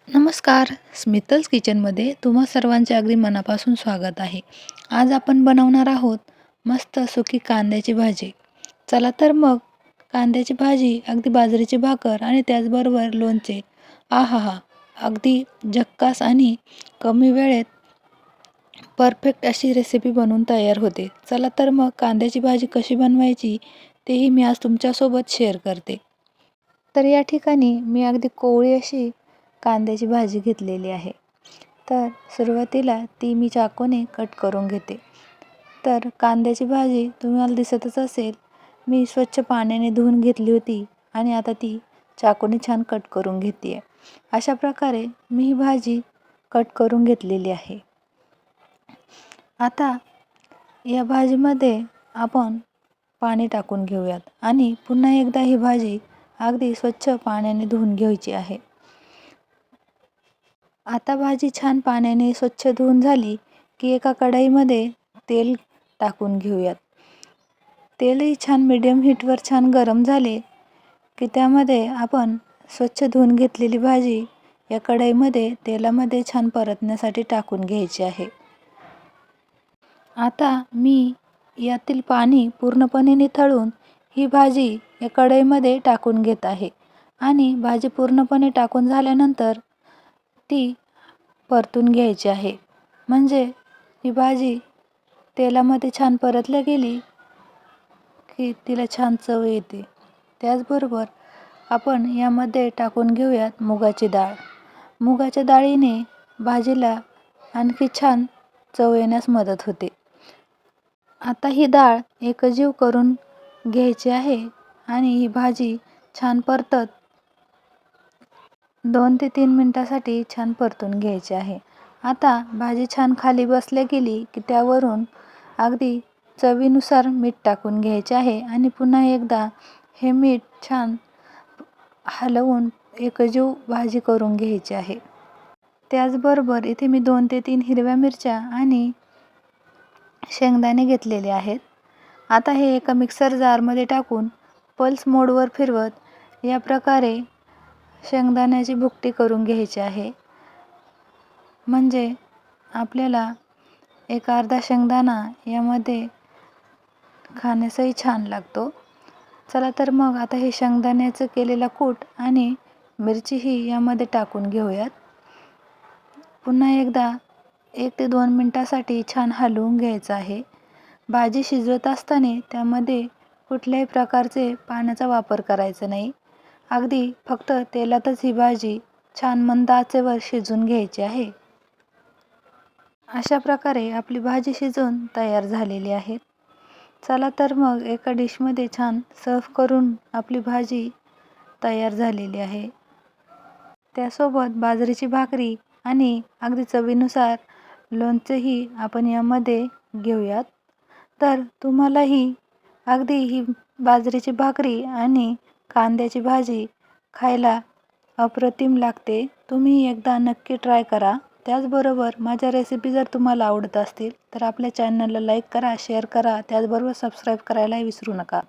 नमस्कार, स्मितल्स किचनमध्ये तुम्हा सर्वांचे अगदी मनापासून स्वागत आहे. आज आपण बनवणार आहोत मस्त सुकी कांद्याची भाजी. चला तर मग कांद्याची भाजी, अगदी बाजरीची भाकर आणि त्याचबरोबर लोणचे. आहाहा! अगदी झक्कास आणि कमी वेळेत परफेक्ट अशी रेसिपी बनवून तयार होते. चला तर मग कांद्याची भाजी कशी बनवायची तेही मी आज तुमच्यासोबत शेअर करते. तर या ठिकाणी मी अगदी कोवळी अशी कांद्याची भाजी घेतलेली आहे. तर सुरुवातीला ती मी चाकूने कट करून घेते. तर कांद्याची भाजी तुम्हाला दिसतच असेल, मी स्वच्छ पाण्याने धुवून घेतली होती आणि आता ती चाकूने छान कट करून घेते आहे. अशा प्रकारे मी ही भाजी कट करून घेतलेली आहे. आता या भाजीमध्ये आपण पाणी टाकून घेऊयात आणि पुन्हा एकदा ही भाजी अगदी स्वच्छ पाण्याने धुवून घ्यायची आहे. आता भाजी छान पाण्याने स्वच्छ धुवून झाली की एका कढईमध्ये तेल टाकून घेऊयात. तेलही छान मीडियम हीटवर छान गरम झाले की त्यामध्ये आपण स्वच्छ धुवून घेतलेली भाजी या कढईमध्ये तेलामध्ये छान परतण्यासाठी टाकून घ्यायची आहे. आता मी यातील पाणी पूर्णपणे निथळून ही भाजी या कढईमध्ये टाकून घेत आहे आणि भाजी पूर्णपणे टाकून झाल्यानंतर ती परतून घ्यायची आहे. म्हणजे ही भाजी तेलामध्ये छान परतल्या गेली की तिला छान चव येते. त्याचबरोबर आपण यामध्ये टाकून घेऊयात मुगाची डाळ. मुगाच्या डाळीने भाजीला आणखी छान चव येण्यास मदत होते. आता ही डाळ एकजीव करून घ्यायची आहे आणि ही भाजी छान परतत 2 ते 3 मिनिटासाठी छान परतून घ्यायची आहे. आता भाजी छान खाली बसल्या गेली की त्यावरून अगदी चवीनुसार मीठ टाकून घ्यायचे आहे आणि पुन्हा एकदा हे मीठ छान हलवून एकजीव भाजी करून घ्यायची आहे. त्याचबरोबर इथे मी 2 ते 3 हिरव्या मिरच्या आणि शेंगदाणे घेतलेले आहेत. आता हे एका मिक्सर जारमध्ये टाकून पल्स मोडवर फिरवत या प्रकारे शेंगदाण्याची भुकटी करून घ्यायची आहे. म्हणजे आपल्याला एक अर्धा शेंगदाणा यामध्ये खाण्यासही छान लागतो. चला तर मग आता हे शेंगदाण्याचं केलेला कूट आणि मिरचीही यामध्ये टाकून घेऊयात. पुन्हा एकदा 1 ते 2 मिनिटासाठी छान हलवून घ्यायचं आहे. भाजी शिजवत असताना त्यामध्ये कुठल्याही प्रकारचे पाण्याचा वापर करायचा नाही. अगदी फक्त तेलातच ही भाजी छान मंद आचेवर शिजवून घ्यायची आहे. अशा प्रकारे आपली भाजी शिजवून तयार झालेली आहे. चला तर मग एका डिशमध्ये छान सर्व्ह करून आपली भाजी तयार झालेली आहे. त्यासोबत बाजरीची भाकरी आणि अगदी चवीनुसार लोणचेही आपण यामध्ये घेऊयात. तर तुम्हालाही अगदी ही बाजरीची भाकरी आणि कांद्याची भाजी खायला अप्रतिम लागते. तुम्ही एकदा नक्की ट्राय करा. त्याचबरोबर माझ्या रेसिपी जर तुम्हाला आवडत असतील तर आपल्या चॅनलला लाईक करा, शेअर करा, त्याचबरोबर सबस्क्राईब करायलाही विसरू नका.